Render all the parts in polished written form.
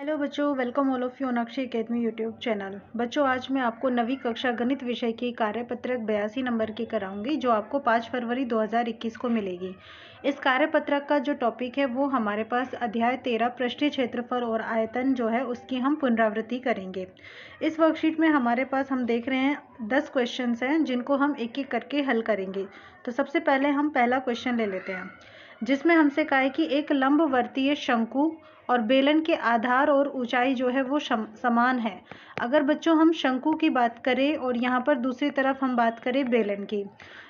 Hello बच्चों, welcome all of you on Akshay academy YouTube channel. बच्चों, आज मैं आपको 9वीं कक्षा गणित विषय की कार्यपत्रक 82 नंबर की कराऊंगी, जो आपको 5 फरवरी 2021 को मिलेगी। इस कार्यपत्रक का जो टॉपिक है वो हमारे पास अध्याय 13 पृष्ठीय क्षेत्रफल और आयतन जो है उसकी हम पुनरावृत्ति करेंगे। इस वर्कशीट में हमारे पास हम देख रहे हैं 10 क्वेश्चन हैं, जिनको हम एक एक करके हल करेंगे। तो सबसे पहले हम पहला क्वेश्चन ले लेते हैं, जिसमें हमसे कहा है कि एक लंबवर्तीय शंकु और बेलन के आधार और ऊंचाई जो है वो समान है। अगर बच्चों हम शंकु की बात करें और यहाँ पर दूसरी तरफ हम बात करें बेलन की,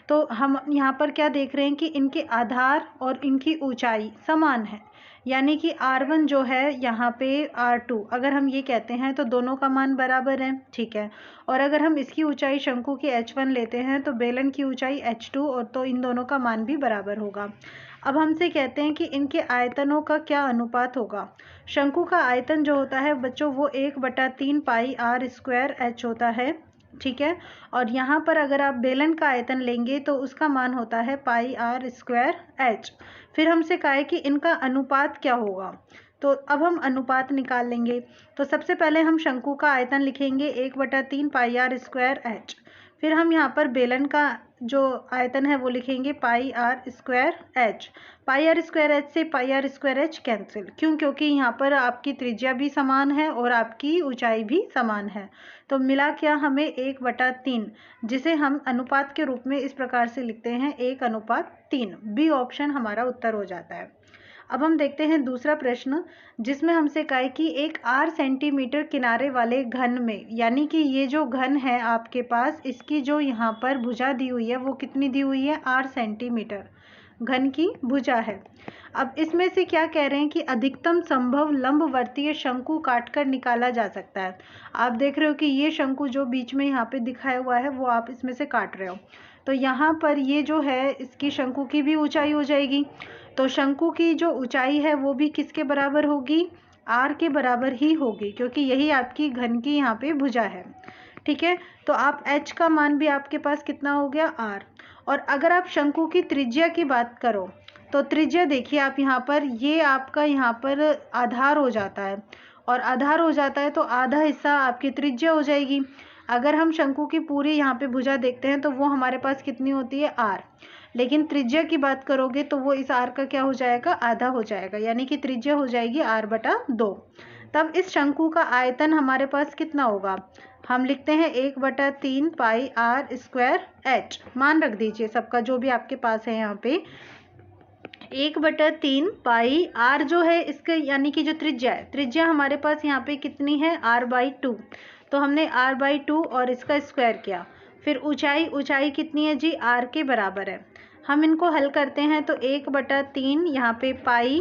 तो हम यहाँ पर क्या देख रहे हैं कि इनके आधार और इनकी ऊंचाई समान है। यानी कि R1 जो है यहाँ पे R2, अगर हम ये कहते हैं तो दोनों का मान बराबर है, ठीक है। और अगर हम इसकी ऊंचाई शंकु की H1 लेते हैं तो बेलन की ऊंचाई H2, और तो इन दोनों का मान भी बराबर होगा। अब हमसे कहते हैं कि इनके आयतनों का क्या अनुपात होगा। शंकु का आयतन जो होता है बच्चों वो 1/3 पाई R² H होता है, ठीक है। और यहाँ पर अगर आप बेलन का आयतन लेंगे तो उसका मान होता है पाई R² H। फिर हमसे कहा है कि इनका अनुपात क्या होगा, तो अब हम अनुपात निकाल लेंगे। तो सबसे पहले हम शंकु का आयतन लिखेंगे 1/3 पाई R² H। फिर हम यहाँ पर बेलन का जो आयतन है वो लिखेंगे पाई R² H। पाई R² H से पाई R² H कैंसिल, क्यों? क्योंकि यहाँ पर आपकी त्रिज्या भी समान है और आपकी ऊंचाई भी समान है। तो मिला क्या हमें 1/3, जिसे हम अनुपात के रूप में इस प्रकार से लिखते हैं 1:3। बी ऑप्शन हमारा उत्तर हो जाता है। अब हम देखते हैं दूसरा प्रश्न, जिसमें हमसे कहा है कि एक R सेंटीमीटर किनारे वाले घन में, यानी कि ये जो घन है आपके पास, इसकी जो यहाँ पर भुजा दी हुई है वो कितनी दी हुई है? R सेंटीमीटर घन की भुजा है। अब इसमें से क्या कह रहे हैं कि अधिकतम संभव लंबवर्तीय शंकु काटकर निकाला जा सकता है। आप देख रहे हो कि ये शंकु जो बीच में यहाँ पे दिखाया हुआ है वो आप इसमें से काट रहे हो, तो यहाँ पर ये जो है इसकी शंकु की भी ऊंचाई हो जाएगी। तो शंकु की जो ऊंचाई है वो भी किसके बराबर होगी? R के बराबर ही होगी, क्योंकि यही आपकी घन की यहाँ पे भुजा है, ठीक है। तो आप H का मान भी आपके पास कितना हो गया? R। और अगर आप शंकु की त्रिज्या की बात करो तो त्रिज्या देखिए आप यहाँ पर, ये आपका यहाँ पर आधार हो जाता है, और आधार हो जाता है तो आधा हिस्सा आपकी त्रिज्या हो जाएगी। अगर हम शंकु की पूरी यहाँ पे भुजा देखते हैं तो वो हमारे पास कितनी होती है? R। लेकिन त्रिज्या की बात करोगे तो वो इस R का क्या हो जाएगा? आधा हो जाएगा, यानी कि त्रिज्या हो जाएगी R/2। तब इस शंकु का आयतन हमारे पास कितना होगा? हम लिखते हैं 1/3 पाई R² H। मान रख दीजिए सबका जो भी आपके पास है यहाँ पे। 1/3 पाई R जो है इसके, यानी कि जो त्रिज्या है, त्रिज्या हमारे पास यहाँ पे कितनी है? R/2। तो हमने R/2 और इसका स्क्वायर किया। फिर ऊंचाई कितनी है जी? R के बराबर है। हम इनको हल करते हैं तो 1/3 यहाँ पे पाई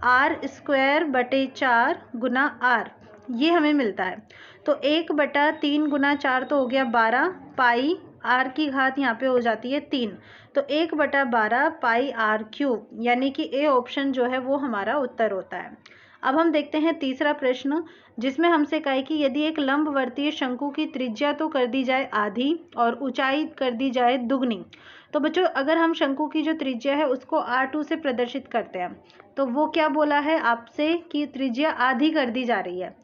R²/4 गुना R, ये हमें मिलता है। तो 1/3 गुना 4 तो हो गया 12, पाई R की घात यहाँ पे हो जाती है 3, तो 1/12 पाई R³, यानी कि ए ऑप्शन जो है वो हमारा उत्तर होता है। अब हम देखते हैं तीसरा प्रश्न, जिसमें हमसे कहा है कि यदि एक लंबवर्तीय शंकु की त्रिज्या तो कर दी जाए आधी और ऊंचाई कर दी जाए दुगनी। तो बच्चों अगर हम शंकु की जो त्रिज्या है उसको R2 से प्रदर्शित करते हैं, तो वो क्या बोला है आपसे कि त्रिज्या आधी कर दी जा रही है,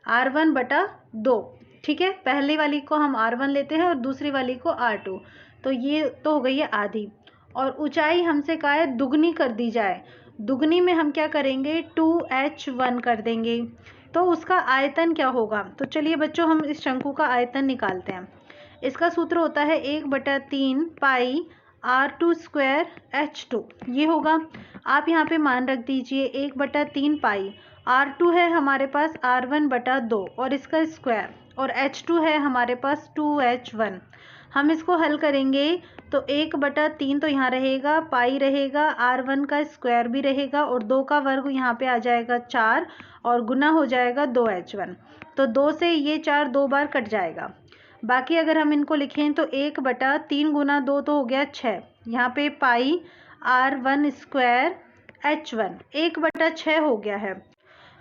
R1/2, ठीक है। पहले वाली को हम R1 लेते हैं और दूसरी वाली को R2, तो ये तो हो गई है आधी। और ऊंचाई हमसे कहा है दुगनी कर दी जाए। दुगनी में हम क्या करेंगे? 2H1 कर देंगे, तो उसका आयतन क्या होगा? तो चलिए बच्चों हम इस शंकु का आयतन निकालते हैं। इसका सूत्र होता है 1/3 पाई R² H2, ये होगा। आप यहाँ पे मान रख दीजिए 1/3 पाई। R2 है हमारे पास R1/2 और इसका स्क्वायर, और H2 है हमारे पास 2H1। हम इसको हल करेंगे तो 1/3 तो यहाँ रहेगा, पाई रहेगा, R1 का स्क्वायर भी रहेगा, और 2 का वर्ग यहाँ पे आ जाएगा 4, और गुना हो जाएगा 2H1। तो 2 से ये 4 2 बार कट जाएगा। बाकी अगर हम इनको लिखें तो 1/3 गुना 2 तो हो गया 6, यहाँ पे पाई R1² H1 1/6 हो गया है।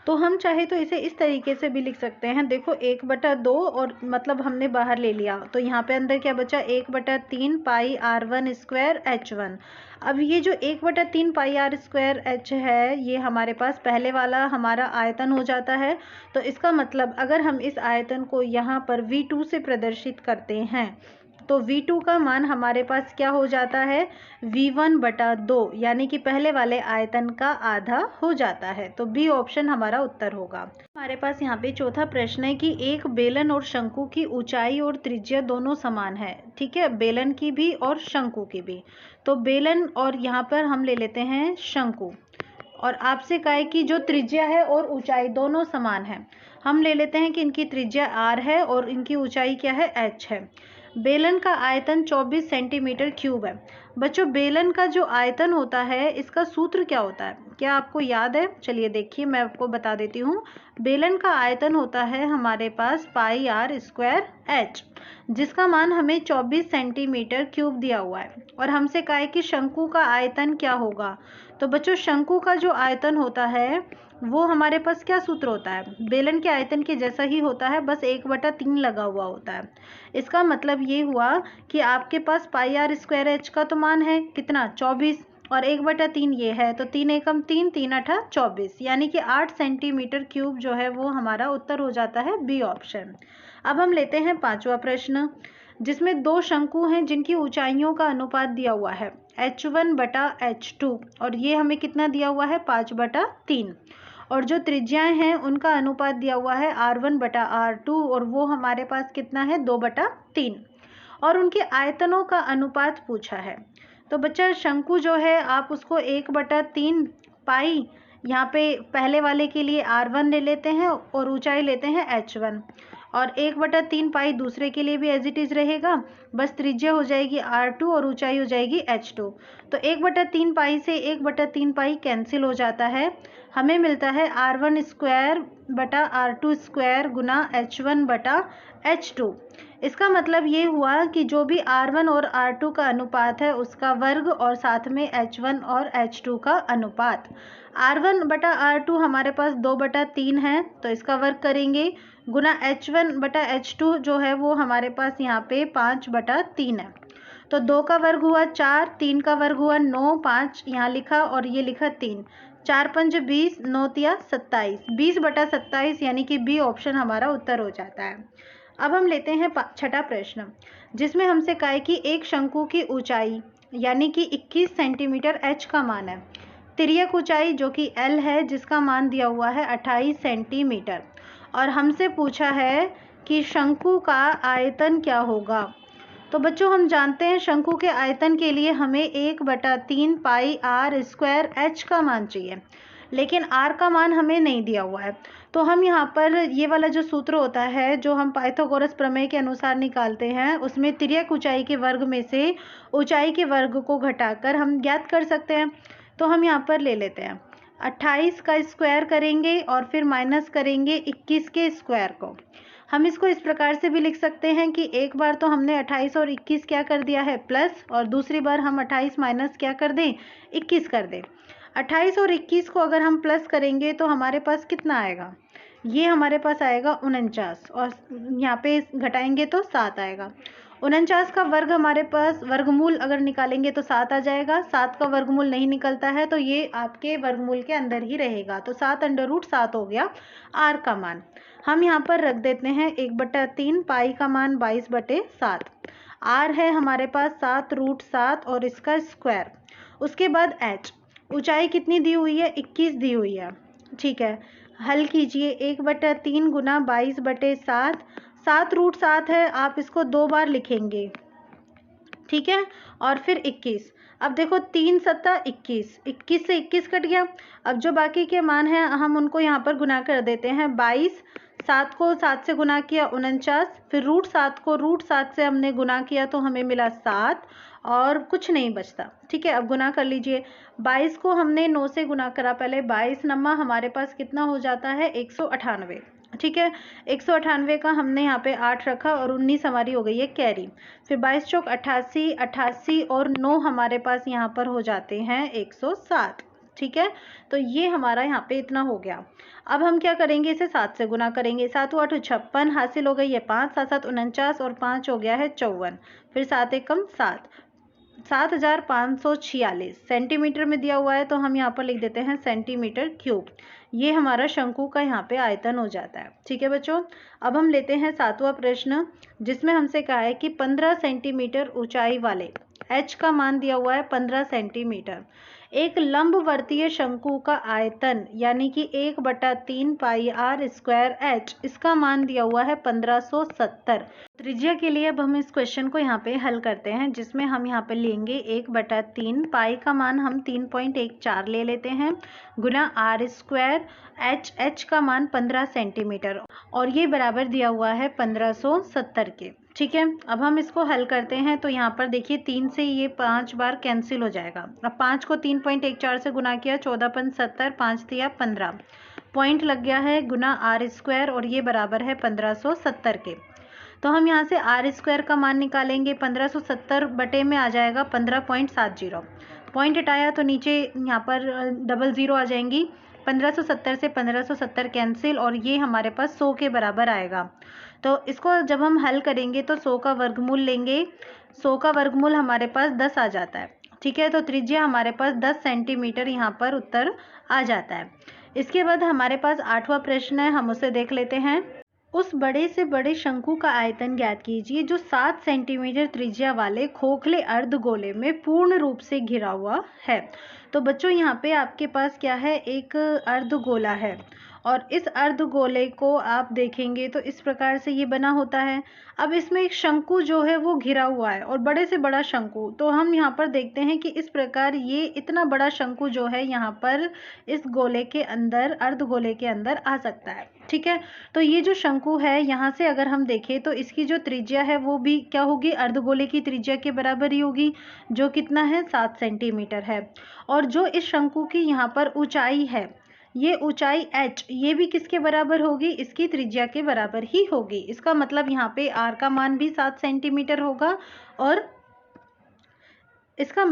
तो हम चाहे तो इसे इस तरीके से भी लिख सकते हैं। देखो 1/2 और मतलब हमने बाहर ले लिया, तो यहाँ पे अंदर क्या बचा, 1/3 पाई r1 स्क्वायर h1। अब ये जो 1/3 पाई r स्क्वायर h है, ये हमारे पास पहले वाला हमारा आयतन हो जाता है। तो इसका मतलब अगर हम इस आयतन को यहाँ पर V2 से प्रदर्शित करते हैं तो V2 का मान हमारे पास क्या हो जाता है, V1/2, यानी कि पहले वाले आयतन का आधा हो जाता है। तो बी ऑप्शन हमारा उत्तर होगा। हमारे पास यहाँ पे चौथा प्रश्न है कि एक बेलन और शंकु की ऊंचाई और त्रिज्या दोनों समान है। ठीक है, बेलन की भी और शंकु की भी। तो बेलन और यहाँ पर हम ले लेते हैं शंकु, और आपसे कहा है कि जो त्रिज्या है और ऊंचाई दोनों समान है। हम ले लेते हैं कि इनकी त्रिज्या r है और इनकी ऊंचाई क्या है, h है। बेलन का आयतन 24 सेंटीमीटर क्यूब है। बच्चों बेलन का जो आयतन होता है इसका सूत्र क्या होता है, क्या आपको याद है? चलिए देखिए मैं आपको बता देती हूँ। बेलन का आयतन होता है हमारे पास पाई r स्क्वायर h, जिसका मान हमें 24 सेंटीमीटर क्यूब दिया हुआ है। और हमसे कहा है कि शंकु का आयतन क्या होगा। तो बच्चों शंकु का जो आयतन होता है वो हमारे पास क्या सूत्र होता है, बेलन के आयतन के जैसा ही होता है, बस 1/3 लगा हुआ होता है। इसका मतलब ये हुआ कि आपके पास पाई r स्क्वायर h का तो मान है कितना, 24, और 1/3 ये है, तो 3 एकम 3, 3 8 24, यानी कि 8 सेंटीमीटर क्यूब जो है वो हमारा उत्तर हो जाता है बी ऑप्शन। अब हम लेते हैं पांचवा प्रश्न, जिसमें दो शंकु हैं जिनकी ऊंचाइयों का अनुपात दिया हुआ है h1/h2, और ये हमें कितना दिया हुआ है, 5/3, और जो त्रिज्याएं हैं उनका अनुपात दिया हुआ है r1/r2, और वो हमारे पास कितना है, 2/3, और उनके आयतनों का अनुपात पूछा है। तो बच्चा शंकु जो है आप उसको 1/3 पाई, यहाँ पे पहले वाले के लिए r1 ले लेते हैं और ऊंचाई लेते हैं h1, और 1/3 पाई दूसरे के लिए भी एज इट इज रहेगा, बस त्रिज्या हो जाएगी r2 और ऊंचाई हो जाएगी h2। तो 1/3 पाई से 1/3 पाई कैंसिल हो जाता है, हमें मिलता है r1 स्क्वायर बटा r2 स्क्वायर गुना h1/h2। इसका मतलब ये हुआ कि जो भी r1 और r2 का अनुपात है उसका वर्ग, और साथ में h1 और h2 का अनुपात। r1/r2 हमारे पास 2/3 है, तो इसका वर्ग करेंगे, गुना h1/h2 जो है वो हमारे पास यहाँ पे 5/3 है। तो 2 का वर्ग हुआ 4, 3 का वर्ग हुआ 9, 5 यहाँ लिखा और ये लिखा 3, 4 5 20, 9 तिया 27, 20/27, यानी कि बी ऑप्शन हमारा उत्तर हो जाता है। अब हम लेते हैं छठा प्रश्न, जिसमें हमसे कहा है कि एक शंकु की ऊंचाई यानी कि 21 सेंटीमीटर h का मान है, तिर्यक ऊंचाई जो कि l है जिसका मान दिया हुआ है 28 सेंटीमीटर, और हमसे पूछा है कि शंकु का आयतन क्या होगा। तो बच्चों हम जानते हैं शंकु के आयतन के लिए हमें 1/3 पाई r स्क्वायर h का मान चाहिए, लेकिन r का मान हमें नहीं दिया हुआ है। तो हम यहाँ पर ये वाला जो सूत्र होता है जो हम पाइथागोरस प्रमेय के अनुसार निकालते हैं, उसमें तिर्यक ऊंचाई के वर्ग में से ऊंचाई के वर्ग को घटाकर हम ज्ञात कर सकते हैं। तो हम यहाँ पर ले लेते हैं 28 का स्क्वायर करेंगे और फिर माइनस करेंगे 21 के स्क्वायर को। हम इसको इस प्रकार से भी लिख सकते हैं कि एक बार तो हमने 28 और 21 क्या कर दिया है प्लस, और दूसरी बार हम 28 माइनस क्या कर दें, 21 कर दें। 28 और 21 को अगर हम प्लस करेंगे तो हमारे पास कितना आएगा, ये हमारे पास आएगा 49, और यहाँ पे घटाएंगे तो 7 आएगा। 49 का वर्ग हमारे पास वर्गमूल अगर निकालेंगे तो 7 आ जाएगा, 7 का वर्गमूल नहीं निकलता है तो ये आपके वर्गमूल के अंदर ही रहेगा, तो 7/7 हो गया r का मान। हम यहाँ पर रख देते हैं 1/3 पाई का मान 22/7, r है हमारे पास 7√7 और इसका स्क्वायर। उसके बाद h, ऊंचाई कितनी दी हुई है, 21 दी हुई है। ठीक है, हल कीजिए, 1/3 गुना 22/7, 7√7 है, आप इसको 2 बार लिखेंगे, ठीक है, और फिर 21। अब देखो 3 सत्ता 21, 21 से 21 कट गया। अब जो बाकी के मान हैं हम उनको यहाँ पर गुना कर देते हैं, 22, 7 को 7 से गुना किया 49, फिर √7 को √7 से हमने गुना किया तो हमें मिला 7, और कुछ नहीं बचता। ठीक है, अब गुना कर लीजिए, 22 को हमने 9 से गुना करा पहले, 22 नमा हमारे पास कितना हो जाता है, 198। ठीक है, 198 का हमने यहाँ पे 8 रखा और 19 हमारी हो गई है कैरी। फिर 22 चौक 88, 88 और 9 हमारे पास यहाँ पर हो जाते हैं 107। ठीक है, तो ये हमारा यहाँ पे इतना हो गया। अब हम क्या करेंगे, इसे 7 से गुना करेंगे। 7 8 56 हासिल हो गई है 5, 7 7 49 और 5 हो गया है 54, फिर 7 एकम 7, 7546 सेंटीमीटर में दिया हुआ है, तो हम यहाँ पर लिख देते हैं सेंटीमीटर क्यूब। ये हमारा शंकु का यहाँ पे आयतन हो जाता है। ठीक है बच्चों, अब हम लेते हैं 7वां प्रश्न, जिसमें हमसे कहा है कि 15 सेंटीमीटर ऊंचाई वाले h का मान दिया हुआ है 15 सेंटीमीटर, एक लंबवर्तीय शंकु का आयतन यानी कि 1/3 पाई आर स्क्वायर h, इसका मान दिया हुआ है 1570। त्रिज्या के लिए अब हम इस क्वेश्चन को यहाँ पे हल करते हैं, जिसमें हम यहाँ पे लेंगे 1/3, पाई का मान हम 3.14 ले लेते हैं, गुना आर स्क्वायर, h का मान 15 सेंटीमीटर, और ये बराबर दिया हुआ है 1570 के। ठीक है, अब हम इसको हल करते हैं, तो यहाँ पर देखिए 3 से ये 5 बार कैंसिल हो जाएगा। अब 5 को 3.14 से गुना किया, 14 5 70, 5 दिया 15, पॉइंट लग गया है गुना आर स्क्वायर, और ये बराबर है 1570 के। तो हम यहाँ से आर स्क्वायर का मान निकालेंगे, 1570 बटे में आ जाएगा 15.70, पॉइंट हटाया तो नीचे यहाँ पर डबल ज़ीरो आ जाएंगी, 1570 से 1570 कैंसिल, और ये हमारे पास 100 के बराबर आएगा। तो इसको जब हम हल करेंगे तो 100 का वर्गमूल लेंगे, 100 का वर्गमूल हमारे पास 10 आ जाता है। ठीक है, तो त्रिज्या हमारे पास 10 सेंटीमीटर यहाँ पर उत्तर आ जाता है। इसके बाद हमारे पास 8वां प्रश्न है, हम उसे देख लेते हैं। उस बड़े से बड़े शंकु का आयतन ज्ञात कीजिए जो 7 सेंटीमीटर त्रिज्या वाले खोखले अर्धगोले में पूर्ण रूप से घिरा हुआ है। तो बच्चों यहाँ पे आपके पास क्या है, एक अर्धगोला है, और इस अर्धगोले को आप देखेंगे तो इस प्रकार से ये बना होता है। अब इसमें एक शंकु जो है वो घिरा हुआ है, और बड़े से बड़ा शंकु, तो हम यहाँ पर देखते हैं कि इस प्रकार ये इतना बड़ा शंकु जो है यहाँ पर इस गोले के अंदर, अर्धगोले के अंदर आ सकता है। ठीक है, तो ये जो शंकु है यहाँ से अगर हम देखें तो इसकी जो त्रिज्या है वो भी क्या होगी, अर्धगोले की त्रिज्या के बराबर ही होगी, जो कितना है 7 सेंटीमीटर है। और जो इस शंकु की यहाँ पर ऊंचाई है, ये ऊंचाई h, ये भी किसके बराबर होगी, इसकी त्रिज्या के बराबर ही होगी। इसका मतलब यहाँ पे r का मान भी 7 सेंटीमीटर होगा, और इसका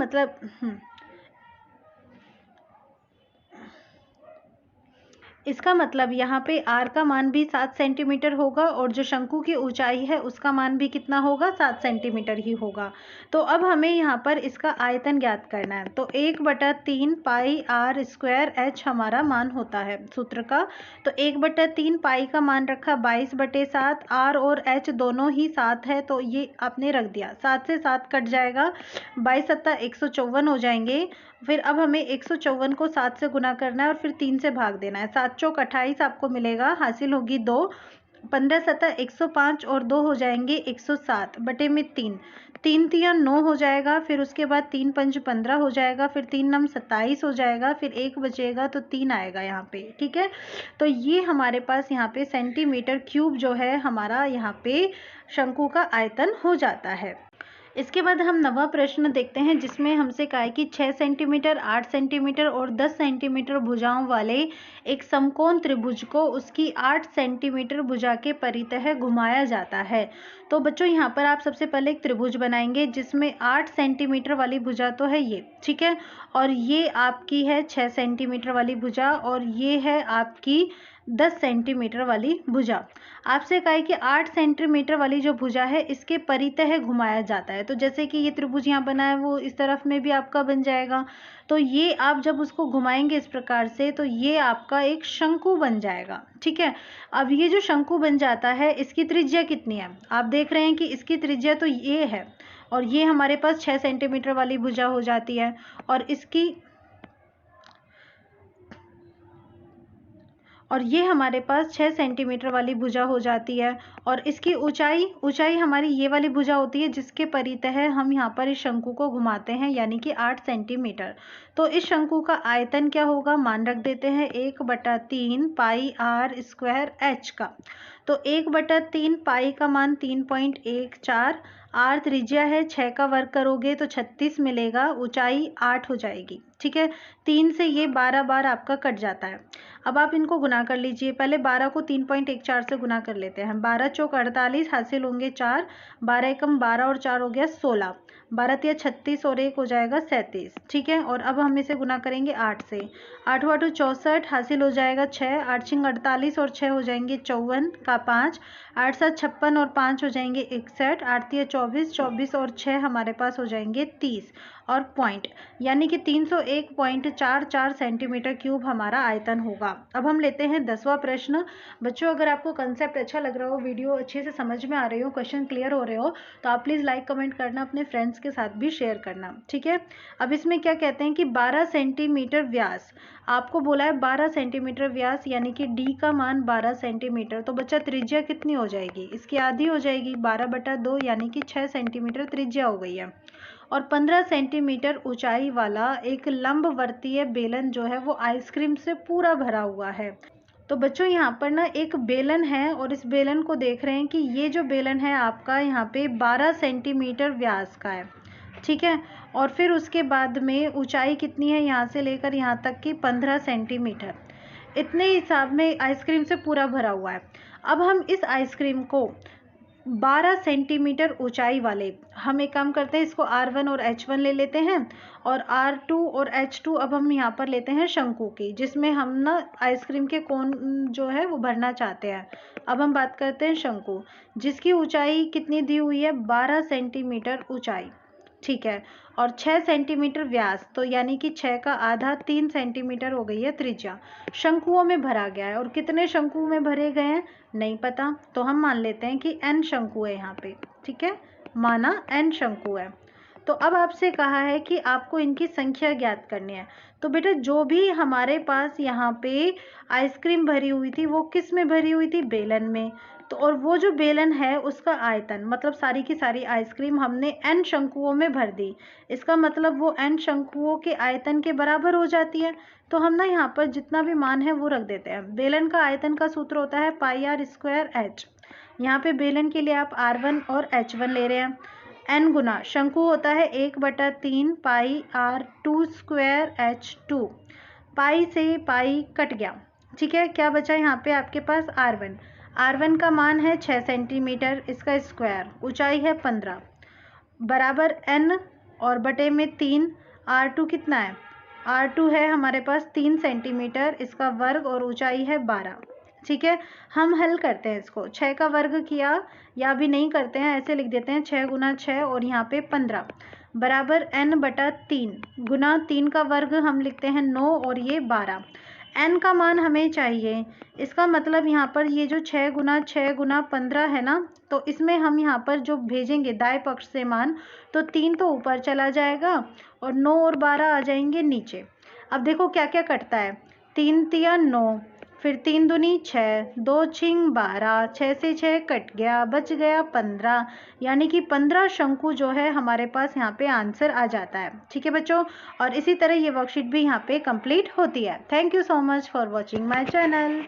मतलब यहाँ पे r का मान भी 7 सेंटीमीटर होगा, और जो शंकु की ऊंचाई है उसका मान भी कितना होगा, 7 सेंटीमीटर ही होगा। तो अब हमें यहाँ पर इसका आयतन ज्ञात करना है, तो 1/3 पाई आर स्क्वायर h हमारा मान होता है सूत्र का। तो 1/3 पाई का मान रखा 22/7, r और h दोनों ही 7 है, तो ये आपने रख दिया, 7 से 7 कट जाएगा, 22 7 154 हो जाएंगे। फिर अब हमें 154 को 7 से गुना करना है, और फिर 3 से भाग देना है, 7 चौक 28 आपको मिलेगा, हासिल होगी 2, 15 7 105, और 2 हो जाएंगे 107 बटे में 3, 3 3 9 हो जाएगा, फिर उसके बाद 3 5 15 हो जाएगा, फिर 3 9 27 हो जाएगा, फिर 1 बचेगा तो 3 आएगा यहाँ पे। ठीक है, तो ये हमारे पास यहाँ पे सेंटीमीटर क्यूब जो है हमारा यहाँ पे शंकु का आयतन हो जाता है। इसके बाद हम 9वां प्रश्न देखते हैं, जिसमें हमसे कहा है कि 6 सेंटीमीटर, 8 सेंटीमीटर और 10 सेंटीमीटर भुजाओं वाले एक समकोण त्रिभुज को उसकी 8 सेंटीमीटर भुजा के परितः घुमाया जाता है। तो बच्चों यहाँ पर आप सबसे पहले एक त्रिभुज बनाएंगे, जिसमें 8 सेंटीमीटर वाली भुजा तो है ये, ठीक है, और ये आपकी है 6 सेंटीमीटर वाली भुजा, और ये है आपकी 10 सेंटीमीटर वाली भुजा। आपसे कहा है कि 8 सेंटीमीटर वाली जो भुजा है इसके परितः घुमाया जाता है। तो जैसे कि ये त्रिभुज यहाँ बना है, वो इस तरफ में भी आपका बन जाएगा, तो ये आप जब उसको घुमाएंगे इस प्रकार से, तो ये आपका एक शंकु बन जाएगा। ठीक है, अब ये जो शंकु बन जाता है, इसकी त्रिज्या कितनी है, आप देख रहे हैं कि इसकी त्रिज्या तो ये है, और ये हमारे पास 6 सेंटीमीटर वाली भुजा हो जाती है, और ये हमारे पास 6 सेंटीमीटर वाली भुजा हो जाती है, और इसकी ऊंचाई हमारी ये वाली भुजा होती है, जिसके परितः हम यहाँ पर इस शंकु को घुमाते हैं, यानी कि 8 सेंटीमीटर। तो इस शंकु का आयतन क्या होगा, मान रख देते हैं 1/3 पाई आर स्क्वायर h का। तो 1/3 पाई का मान 3.14, आर त्रिज्या है, 6 का वर्ग करोगे तो 36 मिलेगा, ऊंचाई 8 हो जाएगी। ठीक है, 3 से ये 12 बार आपका कट जाता है। अब आप इनको गुना कर लीजिए। पहले 12 को 3.14 से गुना कर लेते हैं। 12 चौक 48, हासिल होंगे 4, 12 एकम 12 और 4 हो गया 16, 12 तिया 36 और 1 हो जाएगा 37। ठीक है, और अब हम इसे गुना करेंगे 8 से। 8 8 64, हासिल हो जाएगा 6, 8 छिंग 48 और 6 हो जाएंगे 54 का 5, 8 7 56 और 5 हो जाएंगे 61, 8 तिया 24, 24 और 6 हमारे पास हो जाएंगे 30 और पॉइंट, यानी कि 301.44 सेंटीमीटर क्यूब हमारा आयतन होगा। अब हम लेते हैं 10वां प्रश्न। बच्चों, अगर आपको कंसेप्ट अच्छा लग रहा हो, वीडियो अच्छे से समझ में आ रही हो, क्वेश्चन क्लियर हो रहे हो, तो आप प्लीज़ लाइक कमेंट करना, अपने फ्रेंड्स के साथ भी शेयर करना। ठीक है, अब इसमें क्या कहते हैं कि 12 सेंटीमीटर व्यास, आपको बोला है 12 सेंटीमीटर व्यास, यानी कि डी का मान 12 सेंटीमीटर। तो बच्चा त्रिज्या कितनी हो जाएगी? इसकी आधी हो जाएगी, 12/2, यानी कि 6 सेंटीमीटर त्रिज्या हो गई है। और 15 सेंटीमीटर ऊंचाई वाला एक लंबवर्तीय बेलन जो है वो आइसक्रीम से पूरा भरा हुआ है। तो बच्चों, यहाँ पर ना एक बेलन है और इस बेलन को देख रहे हैं कि ये जो बेलन है आपका यहाँ पे 12 सेंटीमीटर व्यास का है। ठीक है, और फिर उसके बाद में ऊंचाई कितनी है यहाँ से लेकर यहाँ तक की 15 सेंटीमीटर। इतने हिसाब में आइसक्रीम से पूरा भरा हुआ है। अब हम इस आइसक्रीम को 12 सेंटीमीटर ऊंचाई वाले, हम एक काम करते हैं, इसको R1 और H1 ले लेते हैं, और R2 और H2 अब हम यहाँ पर लेते हैं शंकु की, जिसमें हम ना आइसक्रीम के कोन जो है वो भरना चाहते हैं। अब हम बात करते हैं शंकु, जिसकी ऊंचाई कितनी दी हुई है? 12 सेंटीमीटर ऊंचाई। ठीक है, और 6 सेंटीमीटर व्यास, तो यानी कि 6 का आधा 3 सेंटीमीटर हो गई है त्रिज्या। शंकुओं में भरा गया है, और कितने शंकु में भरे गए हैं नहीं पता, तो हम मान लेते हैं कि n शंकु है यहाँ पे। ठीक है, माना n शंकु है। तो अब आपसे कहा है कि आपको इनकी संख्या ज्ञात करनी है। तो बेटा, जो भी हमारे पास यहाँ पे आइसक्रीम भरी हुई थी वो किस में भरी हुई थी? बेलन में। तो और वो जो बेलन है उसका आयतन, मतलब सारी की सारी आइसक्रीम हमने n शंकुओं में भर दी, इसका मतलब वो n शंकुओं के आयतन के बराबर हो जाती है। तो हम ना यहाँ पर जितना भी मान है वो रख देते हैं। बेलन का आयतन का सूत्र होता है πr²h। यहाँ पे बेलन के लिए आप R1 और H1 ले रहे हैं। n गुना शंकु होता है 1/3 πr2²h2। पाई से पाई कट गया। ठीक है, क्या बचा यहाँ पे आपके पास? R1। R1 का मान है 6 सेंटीमीटर, इसका स्क्वायर, ऊंचाई है 15, बराबर n और बटे में 3। R2 कितना है? R2 है हमारे पास 3 सेंटीमीटर, इसका वर्ग, और ऊंचाई है 12। ठीक है, हम हल करते हैं इसको। 6 का वर्ग किया, या भी नहीं करते हैं, ऐसे लिख देते हैं 6 गुना 6 और यहाँ पे 15, बराबर n/3 गुना 3 का वर्ग हम लिखते हैं 9 और ये 12। n का मान हमें चाहिए, इसका मतलब यहाँ पर ये जो 6 गुना 15 है ना, तो इसमें हम यहाँ पर जो भेजेंगे दाएं पक्ष से मान, तो 3 तो ऊपर चला जाएगा और 9 और 12 आ जाएंगे नीचे। अब देखो क्या क्या कटता है। 3 तिया 9, फिर 3 दूनी 6, 2 छिंग 12, 6 से 6 कट गया, बच गया 15, यानी कि 15 शंकु जो है हमारे पास यहाँ पे आंसर आ जाता है। ठीक है बच्चों, और इसी तरह ये वर्कशीट भी यहाँ पे कंप्लीट होती है। Thank you so much for watching my channel.